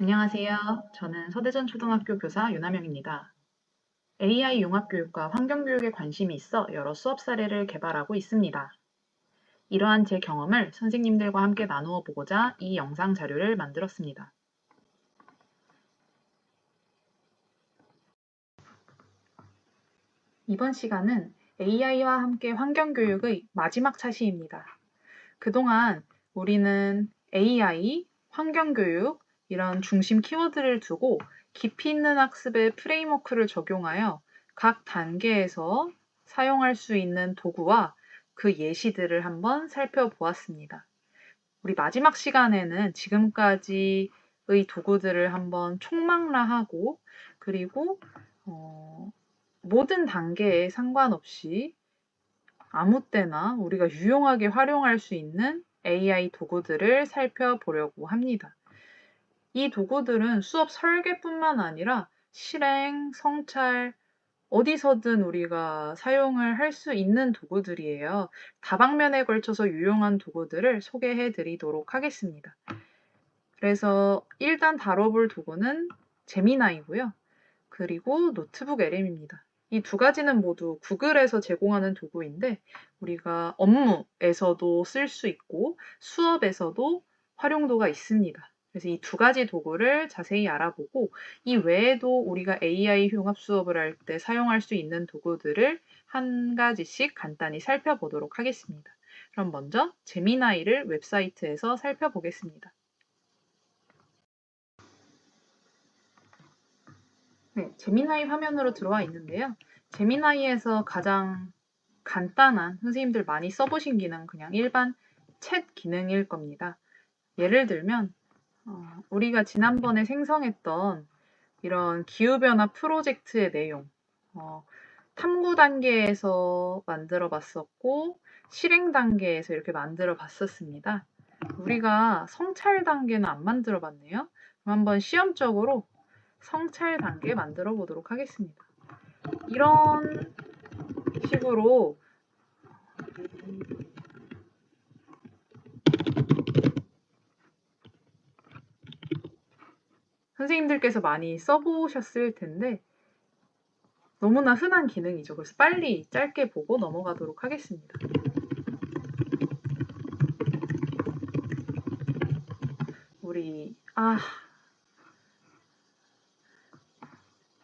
안녕하세요. 저는 서대전 초등학교 교사 윤하명입니다. AI 융합교육과 환경교육에 관심이 있어 여러 수업 사례를 개발하고 있습니다. 이러한 제 경험을 선생님들과 함께 나누어 보고자 이 영상 자료를 만들었습니다. 이번 시간은 AI와 함께 환경교육의 마지막 차시입니다. 그동안 우리는 AI, 환경교육 이런 중심 키워드를 두고 깊이 있는 학습의 프레임워크를 적용하여 각 단계에서 사용할 수 있는 도구와 그 예시들을 한번 살펴보았습니다. 우리 마지막 시간에는 지금까지의 도구들을 한번 총망라하고 그리고 모든 단계에 상관없이 아무 때나 우리가 유용하게 활용할 수 있는 AI 도구들을 살펴보려고 합니다. 이 도구들은 수업 설계뿐만 아니라 실행, 성찰, 어디서든 우리가 사용을 할 수 있는 도구들이에요. 다방면에 걸쳐서 유용한 도구들을 소개해 드리도록 하겠습니다. 그래서 일단 다뤄볼 도구는 제미나이고요. 그리고 노트북 LM입니다. 이 두 가지는 모두 구글에서 제공하는 도구인데 우리가 업무에서도 쓸 수 있고 수업에서도 활용도가 있습니다. 그래서 이 두 가지 도구를 자세히 알아보고 이 외에도 우리가 AI 융합 수업을 할 때 사용할 수 있는 도구들을 한 가지씩 간단히 살펴보도록 하겠습니다. 그럼 먼저 제미나이를 웹사이트에서 살펴보겠습니다. 네, 제미나이 화면으로 들어와 있는데요. 제미나이에서 가장 간단한 선생님들 많이 써보신 기능 그냥 일반 챗 기능일 겁니다. 예를 들면 우리가 지난번에 생성했던 이런 기후변화 프로젝트의 내용 탐구 단계에서 만들어 봤었고 실행 단계에서 이렇게 만들어 봤었습니다. 우리가 성찰 단계는 안 만들어 봤네요. 그럼 한번 시험적으로 성찰 단계 만들어 보도록 하겠습니다. 이런 식으로 선생님들께서 많이 써보셨을 텐데 너무나 흔한 기능이죠. 그래서 빨리 짧게 보고 넘어가도록 하겠습니다.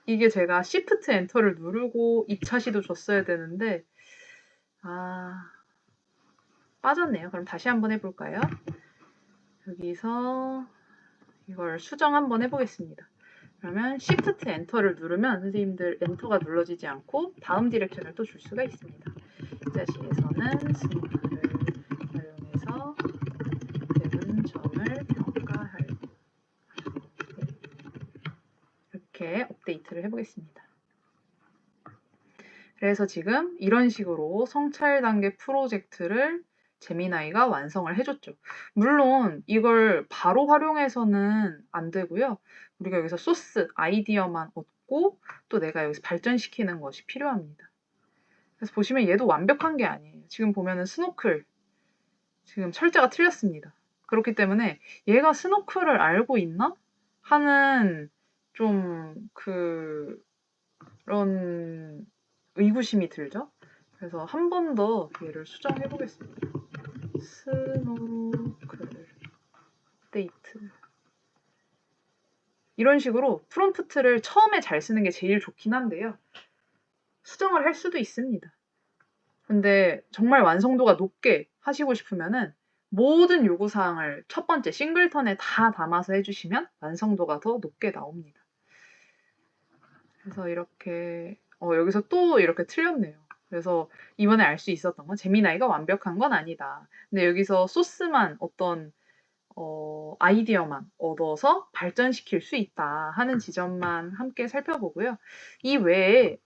이게 제가 Shift 엔터를 누르고 2차 시도 줬어야 되는데 빠졌네요. 그럼 다시 한번 해볼까요? 여기서 이걸 수정 한번 해보겠습니다. 그러면 Shift 엔터를 누르면 선생님들 엔터가 눌러지지 않고 다음 디렉션을 또 줄 수가 있습니다. 이 자시에서는 스노우를 활용해서 대분 점을 평가할 이렇게 업데이트를 해보겠습니다. 그래서 지금 이런 식으로 성찰 단계 프로젝트를 제미나이가 완성을 해줬죠. 물론 이걸 바로 활용해서는 안 되고요. 우리가 여기서 소스, 아이디어만 얻고 또 내가 여기서 발전시키는 것이 필요합니다. 그래서 보시면 얘도 완벽한 게 아니에요. 지금 보면은 스노클, 지금 철자가 틀렸습니다. 그렇기 때문에 얘가 스노클을 알고 있나? 하는 좀 그런 의구심이 들죠? 그래서 한 번 더 얘를 수정해 보겠습니다. 스노클 업데이트 이런 식으로 프롬프트를 처음에 잘 쓰는 게 제일 좋긴 한데요. 수정을 할 수도 있습니다. 근데 정말 완성도가 높게 하시고 싶으면은 모든 요구사항을 첫 번째 싱글턴에 다 담아서 해주시면 완성도가 더 높게 나옵니다. 그래서 이렇게 여기서 또 이렇게 틀렸네요. 그래서 이번에 알 수 있었던 건 제미나이가 완벽한 건 아니다. 근데 여기서 소스만 어떤 아이디어만 얻어서 발전시킬 수 있다 하는 지점만 함께 살펴보고요. 이 외에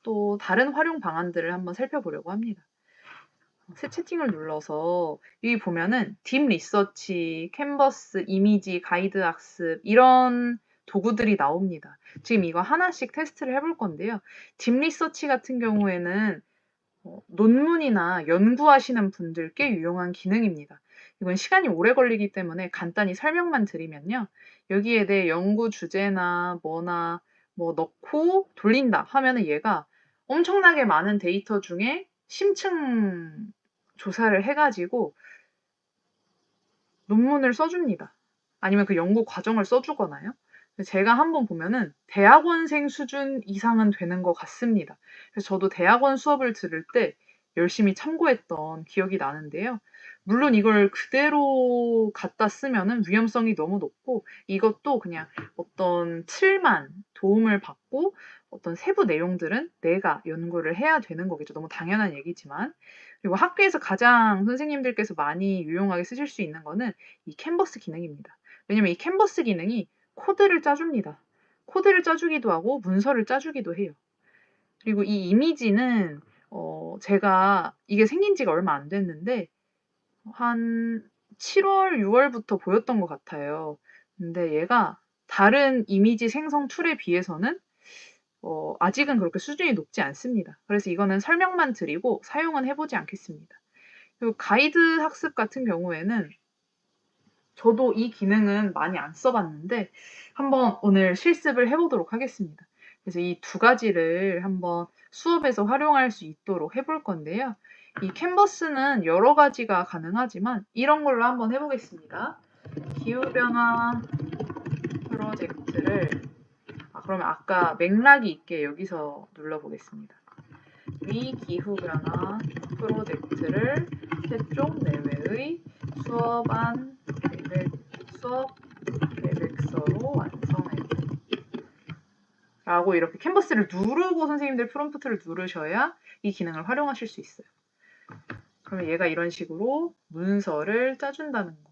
또 다른 활용 방안들을 한번 살펴보려고 합니다. 새 채팅을 눌러서 여기 보면은 딥 리서치, 캔버스, 이미지, 가이드 학습 이런 도구들이 나옵니다. 지금 이거 하나씩 테스트를 해볼 건데요. 딥 리서치 같은 경우에는 논문이나 연구하시는 분들께 유용한 기능입니다. 이건 시간이 오래 걸리기 때문에 간단히 설명만 드리면요. 여기에 대해 연구 주제나 뭐나 뭐 넣고 돌린다 하면은 얘가 엄청나게 많은 데이터 중에 심층 조사를 해가지고 논문을 써줍니다. 아니면 그 연구 과정을 써주거나요. 제가 한번 보면은 대학원생 수준 이상은 되는 것 같습니다. 그래서 저도 대학원 수업을 들을 때 열심히 참고했던 기억이 나는데요. 물론 이걸 그대로 갖다 쓰면은 위험성이 너무 높고 이것도 그냥 어떤 틀만 도움을 받고 어떤 세부 내용들은 내가 연구를 해야 되는 거겠죠. 너무 당연한 얘기지만. 그리고 학교에서 가장 선생님들께서 많이 유용하게 쓰실 수 있는 거는 이 캔버스 기능입니다. 왜냐면 이 캔버스 기능이 코드를 짜줍니다. 코드를 짜주기도 하고 문서를 짜주기도 해요. 그리고 이 이미지는 제가 이게 생긴 지가 얼마 안 됐는데 한 7월, 6월부터 보였던 것 같아요. 근데 얘가 다른 이미지 생성 툴에 비해서는 아직은 그렇게 수준이 높지 않습니다. 그래서 이거는 설명만 드리고 사용은 해보지 않겠습니다. 그리고 가이드 학습 같은 경우에는 저도 이 기능은 많이 안 써봤는데 한번 오늘 실습을 해보도록 하겠습니다. 그래서 이 두 가지를 한번 수업에서 활용할 수 있도록 해볼 건데요. 이 캔버스는 여러 가지가 가능하지만 이런 걸로 한번 해보겠습니다. 기후변화 프로젝트를 그러면 아까 맥락이 있게 여기서 눌러보겠습니다. 위 기후변화 프로젝트를 세종 내외의 수업안 수업 계획서로 완성해 라고 이렇게 캔버스를 누르고 선생님들 프롬프트를 누르셔야 이 기능을 활용하실 수 있어요. 그러면 얘가 이런 식으로 문서를 짜준다는 거.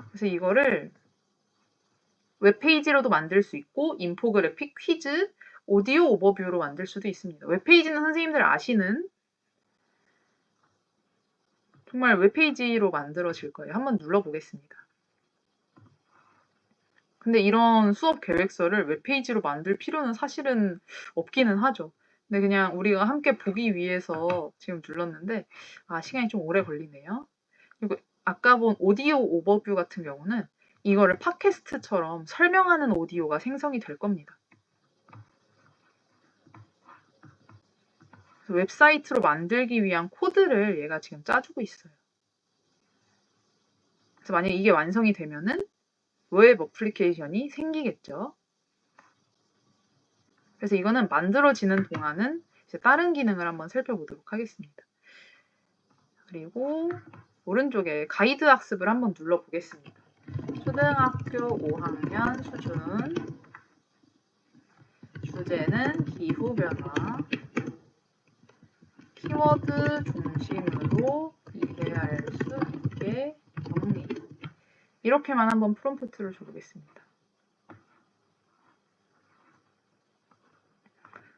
그래서 이거를 웹페이지로도 만들 수 있고 인포그래픽, 퀴즈, 오디오 오버뷰로 만들 수도 있습니다. 웹페이지는 선생님들 아시는 정말 웹페이지로 만들어질 거예요. 한번 눌러보겠습니다. 근데 이런 수업 계획서를 웹페이지로 만들 필요는 사실은 없기는 하죠. 근데 그냥 우리가 함께 보기 위해서 지금 눌렀는데 시간이 좀 오래 걸리네요. 그리고 아까 본 오디오 오버뷰 같은 경우는 이거를 팟캐스트처럼 설명하는 오디오가 생성이 될 겁니다. 그래서 웹사이트로 만들기 위한 코드를 얘가 지금 짜주고 있어요. 그래서 만약에 이게 완성이 되면은 웹 어플리케이션이 생기겠죠. 그래서 이거는 만들어지는 동안은 이제 다른 기능을 한번 살펴보도록 하겠습니다. 그리고 오른쪽에 가이드 학습을 한번 눌러보겠습니다. 초등학교 5학년 수준 주제는 기후변화 키워드 중심으로 이해할 수 있게 정리 이렇게만 한번 프롬프트를 줘보겠습니다.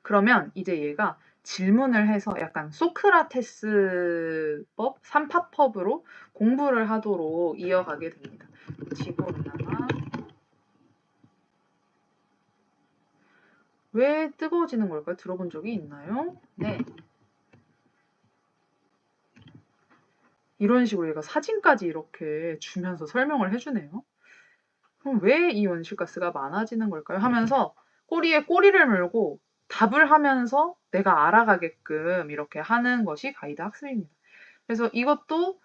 그러면 이제 얘가 질문을 해서 약간 소크라테스법, 삼파법으로 공부를 하도록 이어가게 됩니다. 지구온난화 왜 뜨거워지는 걸까요? 들어본 적이 있나요? 네. 이런 식으로 얘가 사진까지 이렇게 주면서 설명을 해주네요. 그럼 왜 이 온실가스가 많아지는 걸까요? 하면서 꼬리에 꼬리를 물고 답을 하면서 내가 알아가게끔 이렇게 하는 것이 가이드 학습입니다. 그래서 이것도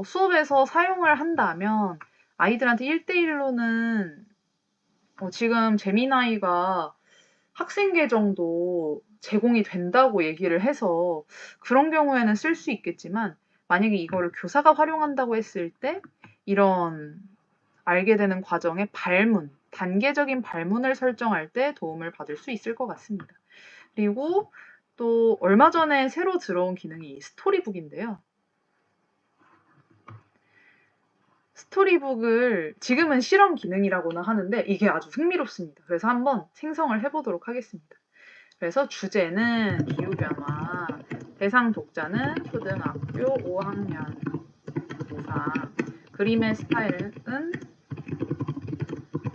수업에서 사용을 한다면 아이들한테 1대1로는 지금 재미나이가 학생 계정도 제공이 된다고 얘기를 해서 그런 경우에는 쓸 수 있겠지만 만약에 이거를 교사가 활용한다고 했을 때 이런 알게 되는 과정의 발문, 단계적인 발문을 설정할 때 도움을 받을 수 있을 것 같습니다. 그리고 또 얼마 전에 새로 들어온 기능이 스토리북인데요. 스토리북을 지금은 실험 기능이라고는 하는데 이게 아주 흥미롭습니다. 그래서 한번 생성을 해보도록 하겠습니다. 그래서 주제는 기후변화, 대상 독자는 초등학교 5학년 이상, 그림의 스타일은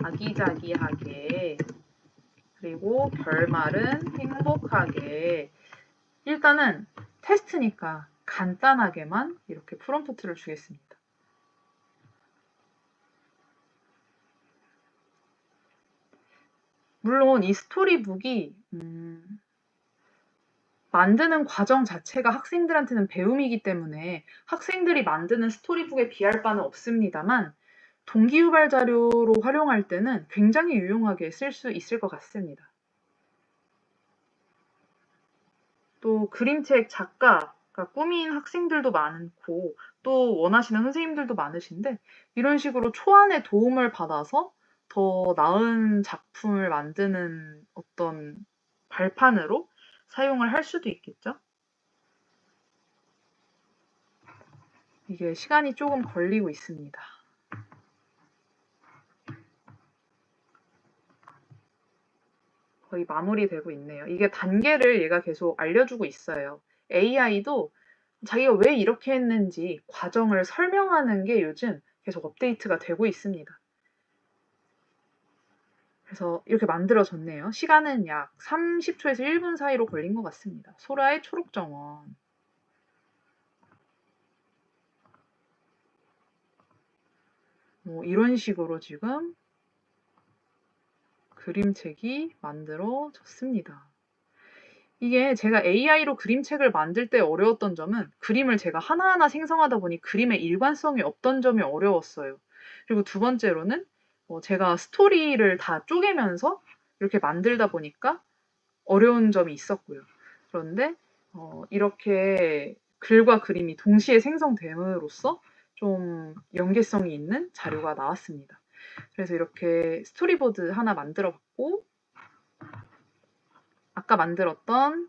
아기자기하게, 그리고 결말은 행복하게. 일단은 테스트니까 간단하게만 이렇게 프롬프트를 주겠습니다. 물론 이 스토리북이 만드는 과정 자체가 학생들한테는 배움이기 때문에 학생들이 만드는 스토리북에 비할 바는 없습니다만 동기유발 자료로 활용할 때는 굉장히 유용하게 쓸 수 있을 것 같습니다. 또 그림책 작가가 꿈인 학생들도 많고 또 원하시는 선생님들도 많으신데 이런 식으로 초안의 도움을 받아서 더 나은 작품을 만드는 어떤 발판으로 사용을 할 수도 있겠죠. 이게 시간이 조금 걸리고 있습니다. 거의 마무리되고 있네요. 이게 단계를 얘가 계속 알려주고 있어요. AI도 자기가 왜 이렇게 했는지 과정을 설명하는 게 요즘 계속 업데이트가 되고 있습니다. 그래서 이렇게 만들어졌네요. 시간은 약 30초에서 1분 사이로 걸린 것 같습니다. 소라의 초록정원. 뭐 이런 식으로 지금 그림책이 만들어졌습니다. 이게 제가 AI로 그림책을 만들 때 어려웠던 점은 그림을 제가 하나하나 생성하다 보니 그림의 일관성이 없던 점이 어려웠어요. 그리고 두 번째로는 제가 스토리를 다 쪼개면서 이렇게 만들다 보니까 어려운 점이 있었고요. 그런데 이렇게 글과 그림이 동시에 생성됨으로써 좀 연계성이 있는 자료가 나왔습니다. 그래서 이렇게 스토리보드 하나 만들어 봤고 아까 만들었던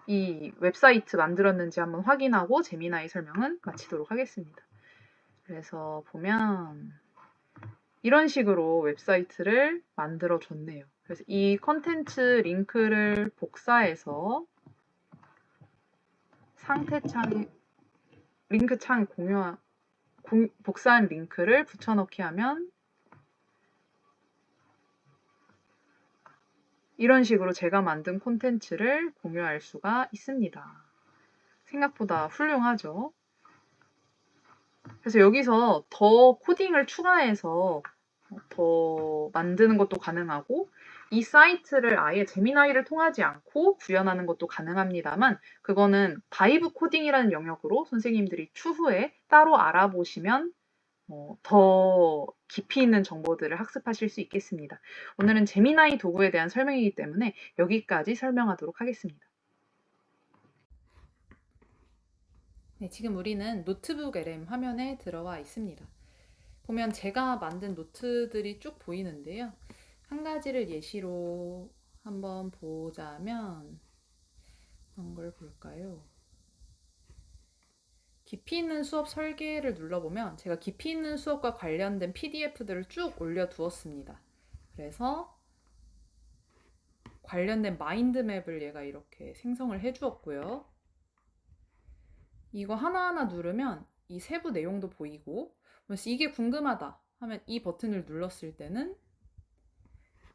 이 웹사이트 만들었는지 한번 확인하고 제미나이 설명은 마치도록 하겠습니다. 그래서 보면 이런 식으로 웹사이트를 만들어 줬네요. 그래서 이 컨텐츠 링크를 복사해서 상태창에 링크 창에 복사한 링크를 붙여넣기 하면 이런 식으로 제가 만든 콘텐츠를 공유할 수가 있습니다. 생각보다 훌륭하죠? 그래서 여기서 더 코딩을 추가해서 더 만드는 것도 가능하고 이 사이트를 아예 제미나이를 통하지 않고 구현하는 것도 가능합니다만 그거는 바이브 코딩이라는 영역으로 선생님들이 추후에 따로 알아보시면 더 깊이 있는 정보들을 학습하실 수 있겠습니다. 오늘은 제미나이 도구에 대한 설명이기 때문에 여기까지 설명하도록 하겠습니다. 네, 지금 우리는 노트북 LM 화면에 들어와 있습니다. 보면 제가 만든 노트들이 쭉 보이는데요. 한 가지를 예시로 한번 보자면 어떤 걸 볼까요? 깊이 있는 수업 설계를 눌러보면 제가 깊이 있는 수업과 관련된 PDF들을 쭉 올려두었습니다. 그래서 관련된 마인드맵을 얘가 이렇게 생성을 해주었고요. 이거 하나하나 누르면 이 세부 내용도 보이고 이게 궁금하다 하면 이 버튼을 눌렀을 때는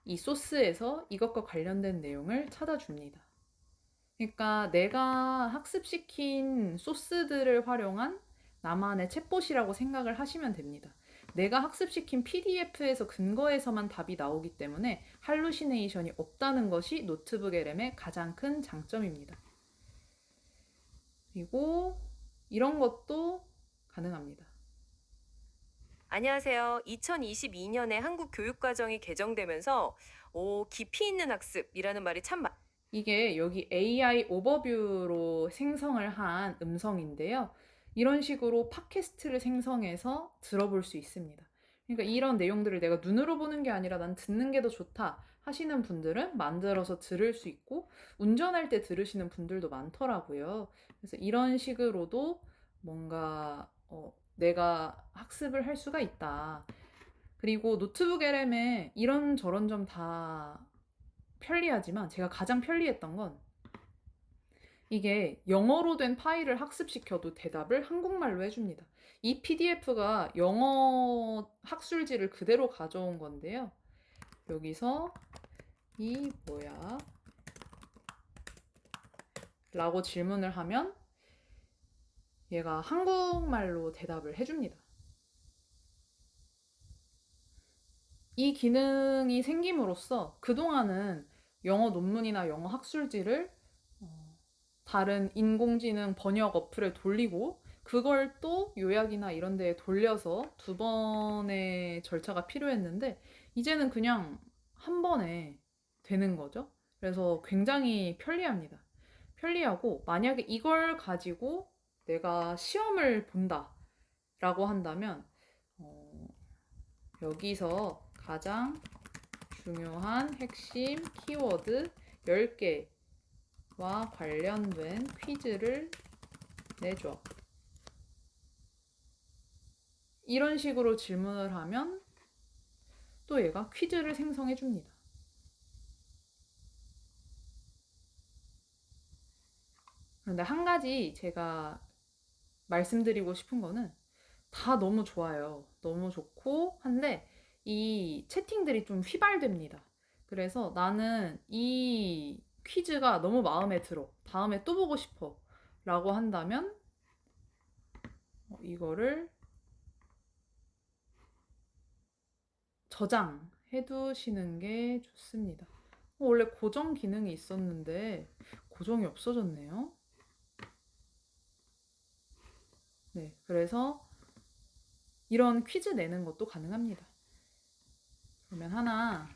이 소스에서 이것과 관련된 내용을 찾아줍니다. 그러니까 내가 학습시킨 소스들을 활용한 나만의 챗봇이라고 생각을 하시면 됩니다. 내가 학습시킨 PDF에서 근거해서만 답이 나오기 때문에 할루시네이션이 없다는 것이 노트북 LM의 가장 큰 장점입니다. 그리고 이런 것도 가능합니다. 안녕하세요. 2022년에 한국 교육과정이 개정되면서 깊이 있는 학습이라는 말이 참 이게 여기 AI 오버뷰로 생성을 한 음성인데요. 이런 식으로 팟캐스트를 생성해서 들어볼 수 있습니다. 그러니까 이런 내용들을 내가 눈으로 보는 게 아니라 난 듣는 게 더 좋다 하시는 분들은 만들어서 들을 수 있고 운전할 때 들으시는 분들도 많더라고요. 그래서 이런 식으로도 뭔가 내가 학습을 할 수가 있다. 그리고 노트북 LM에 이런 저런 점 다 편리하지만 제가 가장 편리했던 건 이게 영어로 된 파일을 학습시켜도 대답을 한국말로 해줍니다. 이 PDF가 영어 학술지를 그대로 가져온 건데요. 여기서 이 뭐야? 라고 질문을 하면 얘가 한국말로 대답을 해줍니다. 이 기능이 생김으로써 그동안은 영어 논문이나 영어 학술지를 다른 인공지능 번역 어플에 돌리고 그걸 또 요약이나 이런 데에 돌려서 두 번의 절차가 필요했는데 이제는 그냥 한 번에 되는 거죠. 그래서 굉장히 편리합니다. 편리하고 만약에 이걸 가지고 내가 시험을 본다 라고 한다면 여기서 가장 중요한 핵심 키워드 10개와 관련된 퀴즈를 내줘. 이런 식으로 질문을 하면 또 얘가 퀴즈를 생성해 줍니다. 그런데 한 가지 제가 말씀드리고 싶은 거는 다 너무 좋아요. 너무 좋고 한데 이 채팅들이 좀 휘발됩니다. 그래서 나는 이 퀴즈가 너무 마음에 들어. 다음에 또 보고 싶어. 라고 한다면 이거를 저장해 두시는 게 좋습니다. 원래 고정 기능이 있었는데 고정이 없어졌네요. 네, 그래서 이런 퀴즈 내는 것도 가능합니다. 그러면 하나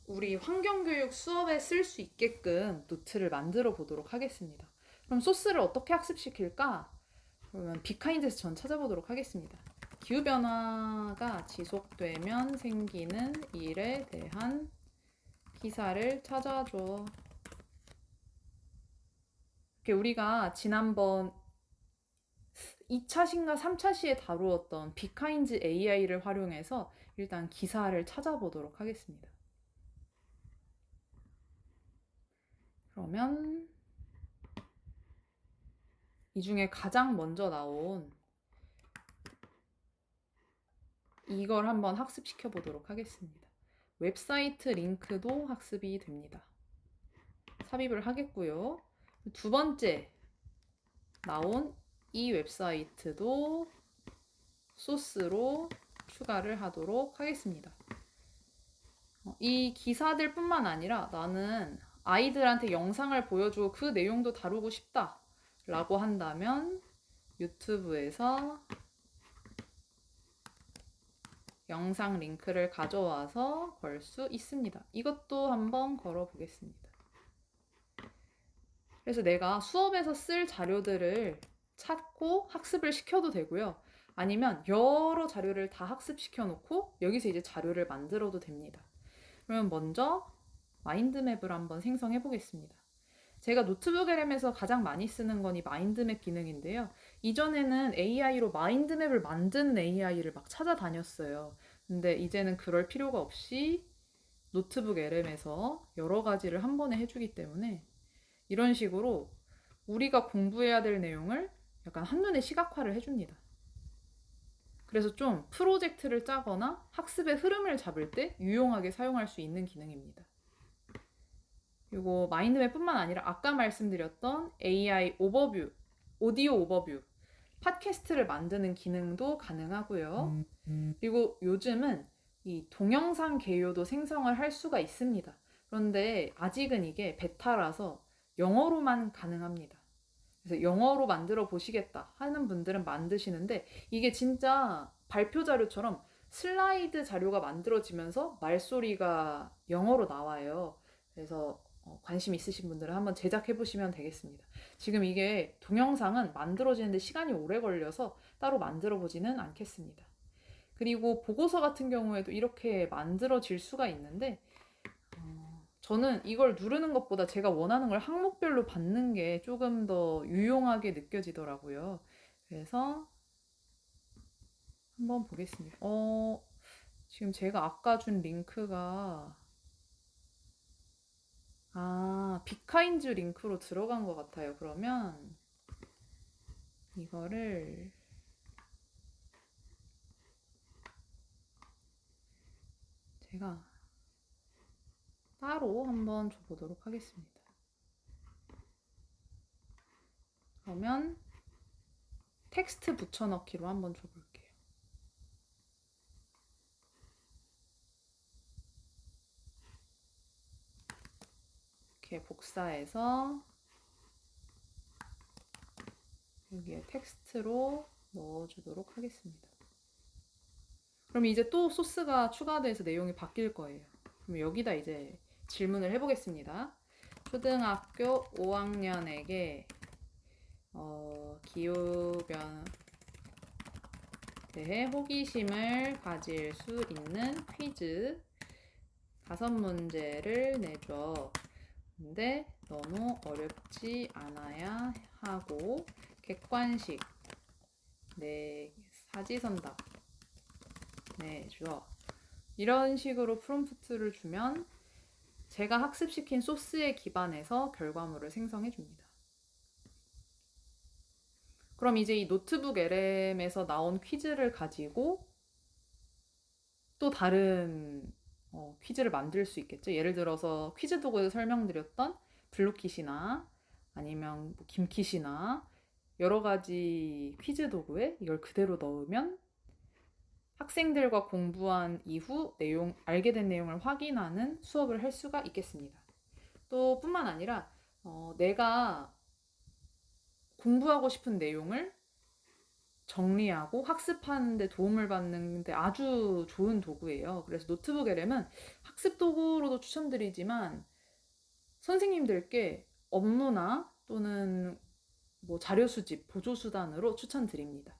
우리 환경교육 수업에 쓸 수 있게끔 노트를 만들어 보도록 하겠습니다. 그럼 소스를 어떻게 학습시킬까? 그러면 비카인드에서 전 찾아보도록 하겠습니다. 기후변화가 지속되면 생기는 일에 대한 기사를 찾아줘. 이렇게 우리가 지난번 2차 시인가 3차 시에 다루었던 비카인즈 AI를 활용해서 일단 기사를 찾아보도록 하겠습니다. 그러면 이 중에 가장 먼저 나온 이걸 한번 학습시켜 보도록 하겠습니다. 웹사이트 링크도 학습이 됩니다. 삽입을 하겠고요. 두 번째 나온 이 웹사이트도 소스로 추가를 하도록 하겠습니다. 이 기사들 뿐만 아니라 나는 아이들한테 영상을 보여주고 그 내용도 다루고 싶다 라고 한다면 유튜브에서 영상 링크를 가져와서 걸 수 있습니다. 이것도 한번 걸어 보겠습니다. 그래서 내가 수업에서 쓸 자료들을 찾고 학습을 시켜도 되고요. 아니면 여러 자료를 다 학습시켜 놓고 여기서 이제 자료를 만들어도 됩니다. 그러면 먼저 마인드맵을 한번 생성해 보겠습니다. 제가 노트북 LM에서 가장 많이 쓰는 건 이 마인드맵 기능인데요. 이전에는 AI로 마인드맵을 만드는 AI를 막 찾아다녔어요. 근데 이제는 그럴 필요가 없이 노트북 LM에서 여러 가지를 한 번에 해주기 때문에 이런 식으로 우리가 공부해야 될 내용을 약간 한눈에 시각화를 해줍니다. 그래서 좀 프로젝트를 짜거나 학습의 흐름을 잡을 때 유용하게 사용할 수 있는 기능입니다. 그리고 마인드맵뿐만 아니라 아까 말씀드렸던 AI 오버뷰, 오디오 오버뷰, 팟캐스트를 만드는 기능도 가능하고요. 그리고 요즘은 이 동영상 개요도 생성을 할 수가 있습니다. 그런데 아직은 이게 베타라서 영어로만 가능합니다. 그래서 영어로 만들어 보시겠다 하는 분들은 만드시는데 이게 진짜 발표 자료처럼 슬라이드 자료가 만들어지면서 말소리가 영어로 나와요. 그래서 관심 있으신 분들은 한번 제작해 보시면 되겠습니다. 지금 이게 동영상은 만들어지는데 시간이 오래 걸려서 따로 만들어 보지는 않겠습니다. 그리고 보고서 같은 경우에도 이렇게 만들어질 수가 있는데 저는 이걸 누르는 것보다 제가 원하는 걸 항목별로 받는 게 조금 더 유용하게 느껴지더라고요. 그래서 한번 보겠습니다. 지금 제가 아까 준 링크가 비카인즈 링크로 들어간 것 같아요. 그러면 이거를 제가 따로 한번 줘보도록 하겠습니다. 그러면 텍스트 붙여넣기로 한번 줘볼게요. 이렇게 복사해서 여기에 텍스트로 넣어주도록 하겠습니다. 그럼 이제 또 소스가 추가돼서 내용이 바뀔 거예요. 그럼 여기다 이제 질문을 해보겠습니다. 초등학교 5학년에게 기후변화에 대해 호기심을 가질 수 있는 퀴즈 5문제를 내줘. 근데 너무 어렵지 않아야 하고 객관식 사지선답 내줘. 이런 식으로 프롬프트를 주면 제가 학습시킨 소스에 기반해서 결과물을 생성해 줍니다. 그럼 이제 이 노트북 LM에서 나온 퀴즈를 가지고 또 다른 퀴즈를 만들 수 있겠죠. 예를 들어서 퀴즈 도구에서 설명드렸던 블루킷이나 아니면 뭐 김킷이나 여러 가지 퀴즈 도구에 이걸 그대로 넣으면 학생들과 공부한 이후 알게 된 내용을 확인하는 수업을 할 수가 있겠습니다. 또 뿐만 아니라 내가 공부하고 싶은 내용을 정리하고 학습하는 데 도움을 받는데 아주 좋은 도구예요. 그래서 노트북 LM은 학습 도구로도 추천드리지만 선생님들께 업무나 또는 뭐 자료 수집, 보조 수단으로 추천드립니다.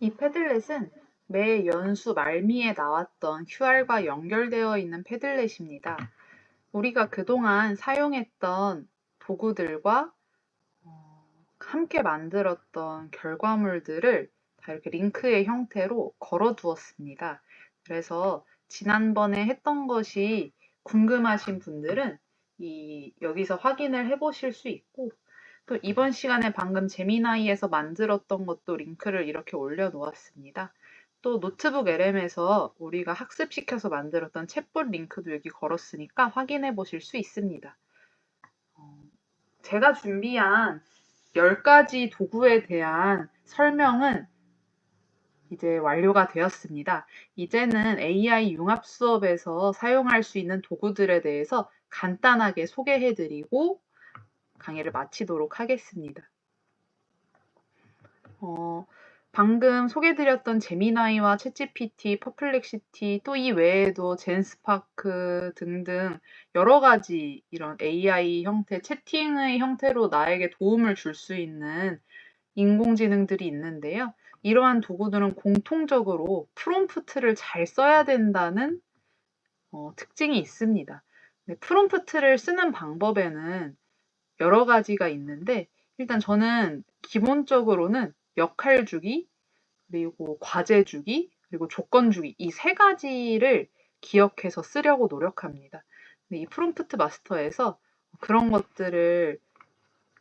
이 패들렛은 매 연수 말미에 나왔던 QR과 연결되어 있는 패들렛입니다. 우리가 그동안 사용했던 도구들과 함께 만들었던 결과물들을 다 이렇게 링크의 형태로 걸어 두었습니다. 그래서 지난번에 했던 것이 궁금하신 분들은 여기서 확인을 해보실 수 있고, 또 이번 시간에 방금 제미나이에서 만들었던 것도 링크를 이렇게 올려놓았습니다. 또 노트북 LM에서 우리가 학습시켜서 만들었던 챗봇 링크도 여기 걸었으니까 확인해 보실 수 있습니다. 제가 준비한 10가지 도구에 대한 설명은 이제 완료가 되었습니다. 이제는 AI 융합 수업에서 사용할 수 있는 도구들에 대해서 간단하게 소개해드리고 강의를 마치도록 하겠습니다. 방금 소개드렸던 제미나이와 챗GPT, 퍼플렉시티, 또 이 외에도 젠스파크 등등 여러 가지 이런 AI 형태, 채팅의 형태로 나에게 도움을 줄 수 있는 인공지능들이 있는데요. 이러한 도구들은 공통적으로 프롬프트를 잘 써야 된다는 특징이 있습니다. 프롬프트를 쓰는 방법에는 여러 가지가 있는데 일단 저는 기본적으로는 역할 주기, 그리고 과제 주기, 그리고 조건 주기 이 3가지를 기억해서 쓰려고 노력합니다. 이 프롬프트 마스터에서 그런 것들을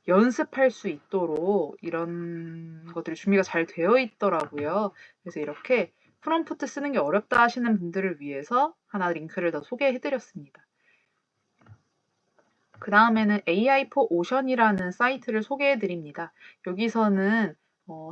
연습할 수 있도록 이런 것들이 준비가 잘 되어 있더라고요. 그래서 이렇게 프롬프트 쓰는 게 어렵다 하시는 분들을 위해서 하나 링크를 더 소개해드렸습니다. 그 다음에는 AI4 오션이라는 사이트를 소개해드립니다. 여기서는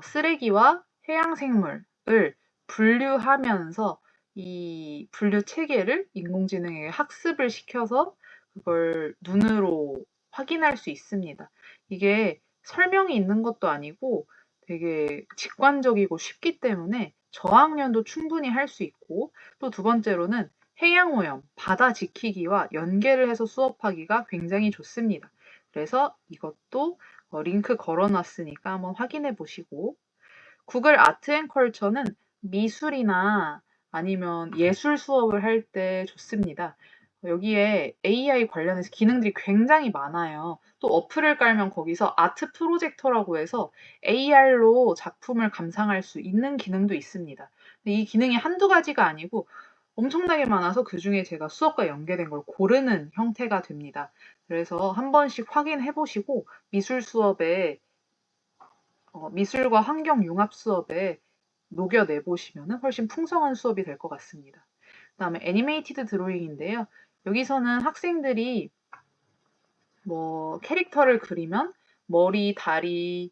쓰레기와 해양생물을 분류하면서 이 분류 체계를 인공지능에게 학습을 시켜서 그걸 눈으로 확인할 수 있습니다. 이게 설명이 있는 것도 아니고 되게 직관적이고 쉽기 때문에 저학년도 충분히 할 수 있고, 또 두 번째로는 해양오염, 바다 지키기와 연계를 해서 수업하기가 굉장히 좋습니다. 그래서 이것도 링크 걸어놨으니까 한번 확인해 보시고, 구글 아트 앤 컬처는 미술이나 아니면 예술 수업을 할 때 좋습니다. 여기에 AI 관련해서 기능들이 굉장히 많아요. 또 어플을 깔면 거기서 아트 프로젝터라고 해서 AR로 작품을 감상할 수 있는 기능도 있습니다. 근데 이 기능이 한두 가지가 아니고 엄청나게 많아서 그중에 제가 수업과 연계된 걸 고르는 형태가 됩니다. 그래서 한 번씩 확인해 보시고 미술 수업에 미술과 환경 융합 수업에 녹여내 보시면 훨씬 풍성한 수업이 될 것 같습니다. 그다음에 애니메이티드 드로잉인데요. 여기서는 학생들이 뭐 캐릭터를 그리면 머리, 다리,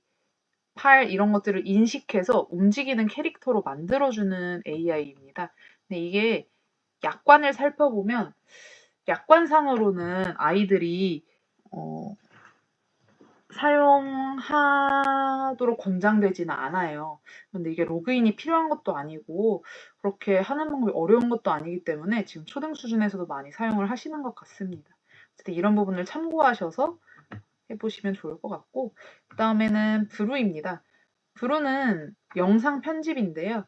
팔 이런 것들을 인식해서 움직이는 캐릭터로 만들어주는 AI입니다. 근데 이게 약관을 살펴보면 약관상으로는 아이들이 어, 사용하도록 권장되지는 않아요. 근데 이게 로그인이 필요한 것도 아니고 그렇게 하는 방법이 어려운 것도 아니기 때문에 지금 초등 수준에서도 많이 사용을 하시는 것 같습니다. 어쨌든 이런 부분을 참고하셔서 해보시면 좋을 것 같고, 그다음에는 브루입니다. 브루는 영상 편집인데요.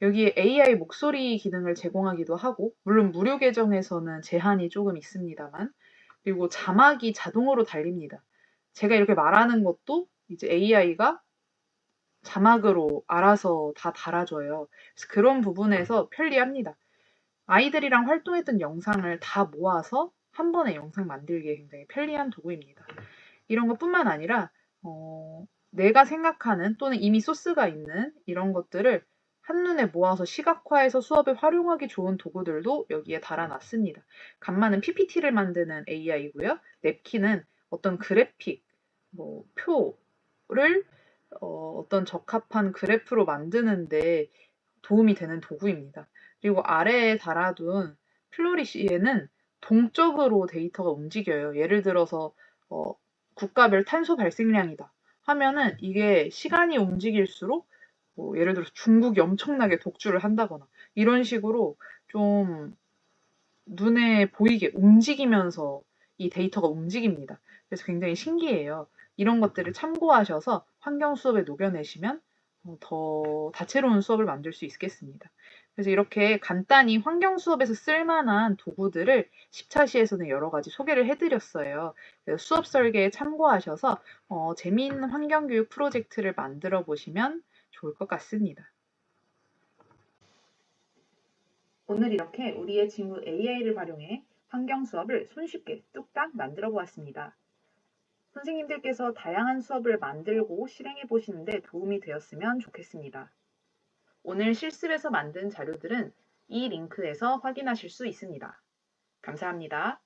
여기에 AI 목소리 기능을 제공하기도 하고, 물론 무료 계정에서는 제한이 조금 있습니다만, 그리고 자막이 자동으로 달립니다. 제가 이렇게 말하는 것도 이제 AI가 자막으로 알아서 다 달아줘요. 그래서 그런 부분에서 편리합니다. 아이들이랑 활동했던 영상을 다 모아서 한 번에 영상 만들기에 굉장히 편리한 도구입니다. 이런 것뿐만 아니라 내가 생각하는 또는 이미 소스가 있는 이런 것들을 한눈에 모아서 시각화해서 수업에 활용하기 좋은 도구들도 여기에 달아놨습니다. 간만은 PPT를 만드는 AI고요. 냅킨은 어떤 그래픽, 뭐 표를 어떤 적합한 그래프로 만드는데 도움이 되는 도구입니다. 그리고 아래에 달아둔 플로리시에는 동적으로 데이터가 움직여요. 예를 들어서 어, 국가별 탄소 발생량이다 하면은 이게 시간이 움직일수록 뭐 예를 들어서 중국이 엄청나게 독주를 한다거나 이런 식으로 좀 눈에 보이게 움직이면서 이 데이터가 움직입니다. 그래서 굉장히 신기해요. 이런 것들을 참고하셔서 환경 수업에 녹여내시면 더 다채로운 수업을 만들 수 있겠습니다. 그래서 이렇게 간단히 환경 수업에서 쓸만한 도구들을 10차시에서는 여러 가지 소개를 해드렸어요. 그래서 수업 설계에 참고하셔서 재미있는 환경교육 프로젝트를 만들어 보시면 좋을 것 같습니다. 오늘 이렇게 우리의 친구 AI를 활용해 환경 수업을 손쉽게 뚝딱 만들어 보았습니다. 선생님들께서 다양한 수업을 만들고 실행해 보시는데 도움이 되었으면 좋겠습니다. 오늘 실습에서 만든 자료들은 이 링크에서 확인하실 수 있습니다. 감사합니다.